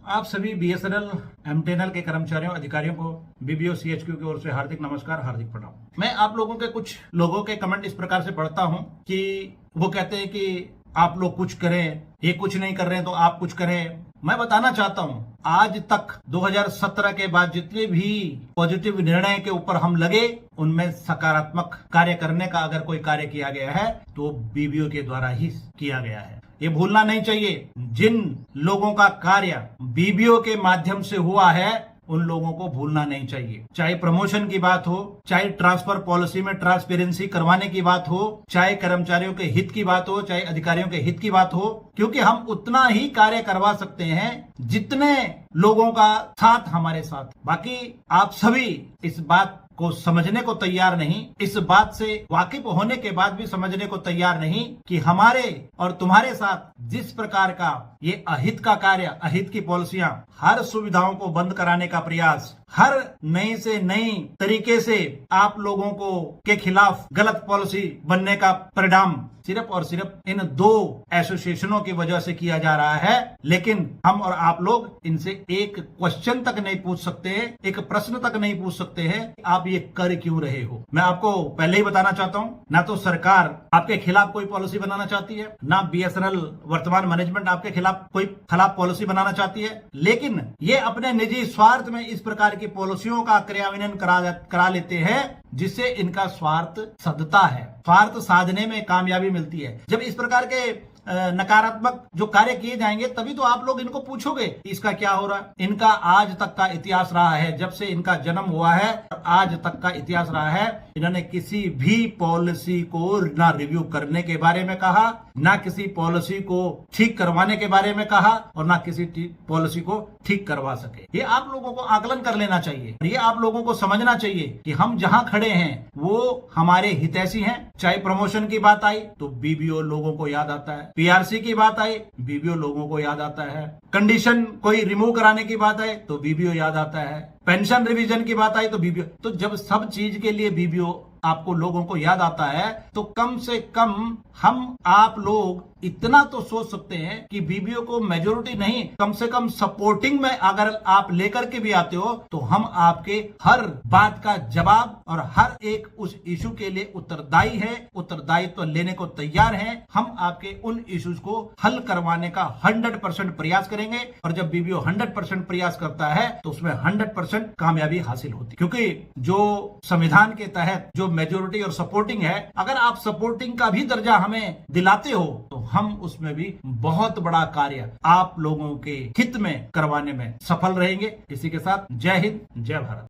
आप सभी BSNL MTNL के कर्मचारियों अधिकारियों को बीबीओ सीएचक्यू की ओर से हार्दिक नमस्कार, हार्दिक प्रणाम। मैं आप लोगों के कुछ लोगों के कमेंट इस प्रकार से पढ़ता हूं कि वो कहते हैं कि आप लोग कुछ करें, ये कुछ नहीं कर रहे हैं तो आप कुछ करें। मैं बताना चाहता हूं, आज तक 2017 के बाद जितने भी पॉजिटिव निर्णय के ऊपर हम लगे, उनमें सकारात्मक कार्य करने का अगर कोई कार्य किया गया है तो बीबीओ के द्वारा ही किया गया है। ये भूलना नहीं चाहिए। जिन लोगों का कार्य बीबीओ के माध्यम से हुआ है, उन लोगों को भूलना नहीं चाहिए। चाहे प्रमोशन की बात हो, चाहे ट्रांसफर पॉलिसी में ट्रांसपेरेंसी करवाने की बात हो, चाहे कर्मचारियों के हित की बात हो, चाहे अधिकारियों के हित की बात हो, क्योंकि हम उतना ही कार्य करवा सकते हैं जितने लोगों का साथ हमारे साथ। बाकी आप सभी इस बात को समझने को तैयार नहीं, इस बात से वाकिफ होने के बाद भी समझने को तैयार नहीं कि हमारे और तुम्हारे साथ जिस प्रकार का ये अहित का कार्य, अहित की पॉलिसियां, हर सुविधाओं को बंद कराने का प्रयास, हर नई से नई तरीके से आप लोगों को के खिलाफ गलत पॉलिसी बनने का परिणाम सिर्फ और सिर्फ इन दो एसोसिएशनों की वजह से किया जा रहा है। लेकिन हम और आप लोग इनसे एक क्वेश्चन तक नहीं पूछ सकते हैं, एक प्रश्न तक नहीं पूछ सकते हैं, आप ये कर क्यों रहे हो। मैं आपको पहले ही बताना चाहता हूं, ना तो सरकार आपके खिलाफ कोई पॉलिसी बनाना चाहती है, ना बीएसएनएल वर्तमान मैनेजमेंट आपके खिलाफ कोई खिलाफ पॉलिसी बनाना चाहती है, लेकिन ये अपने निजी स्वार्थ में इस प्रकार की पॉलिसियों का क्रियान्वयन करा लेते हैं जिससे इनका स्वार्थ सधता है, स्वार्थ साधने में कामयाबी मिलती है। जब इस प्रकार के नकारात्मक जो कार्य किए जाएंगे तभी तो आप लोग इनको पूछोगे इसका क्या हो रहा है। इनका आज तक का इतिहास रहा है, जब से इनका जन्म हुआ है आज तक का इतिहास रहा है, इन्होंने किसी भी पॉलिसी को ना रिव्यू करने के बारे में कहा, ना किसी पॉलिसी को ठीक करवाने के बारे में कहा, और ना किसी पॉलिसी को ठीक करवा सके। ये आप लोगों को आकलन कर लेना चाहिए। ये आप लोगों को समझना चाहिए कि हम जहां खड़े हैं वो हमारे हितैषी हैं। चाहे प्रमोशन की बात आई तो बीबीओ लोगों को याद आता है, पीआरसी की बात आई बीबीओ लोगों को याद आता है, कंडीशन कोई रिमूव कराने की बात आई तो बीबीओ याद आता है, पेंशन रिवीजन की बात आई तो बीबीओ। तो जब सब चीज के लिए बीबीओ आपको लोगों को याद आता है तो कम से कम हम आप लोग इतना तो सोच सकते हैं कि बीबीओ को मेजोरिटी नहीं, कम से कम सपोर्टिंग में अगर आप लेकर के भी आते हो तो हम आपके हर बात का जवाब और हर एक उस इशू के लिए उत्तरदायी है, उत्तरदायित्व लेने को तैयार हैं। हम आपके उन इश्यूज को हल करवाने का 100% प्रयास करेंगे, और जब बीबीओ 100% प्रयास करता है तो उसमें 100% कामयाबी हासिल होती है। क्योंकि जो संविधान के तहत जो मेजोरिटी और सपोर्टिंग है, अगर आप सपोर्टिंग का भी दर्जा हमें दिलाते हो तो हम उसमें भी बहुत बड़ा कार्य आप लोगों के हित में करवाने में सफल रहेंगे। इसी के साथ जय हिंद, जय भारत।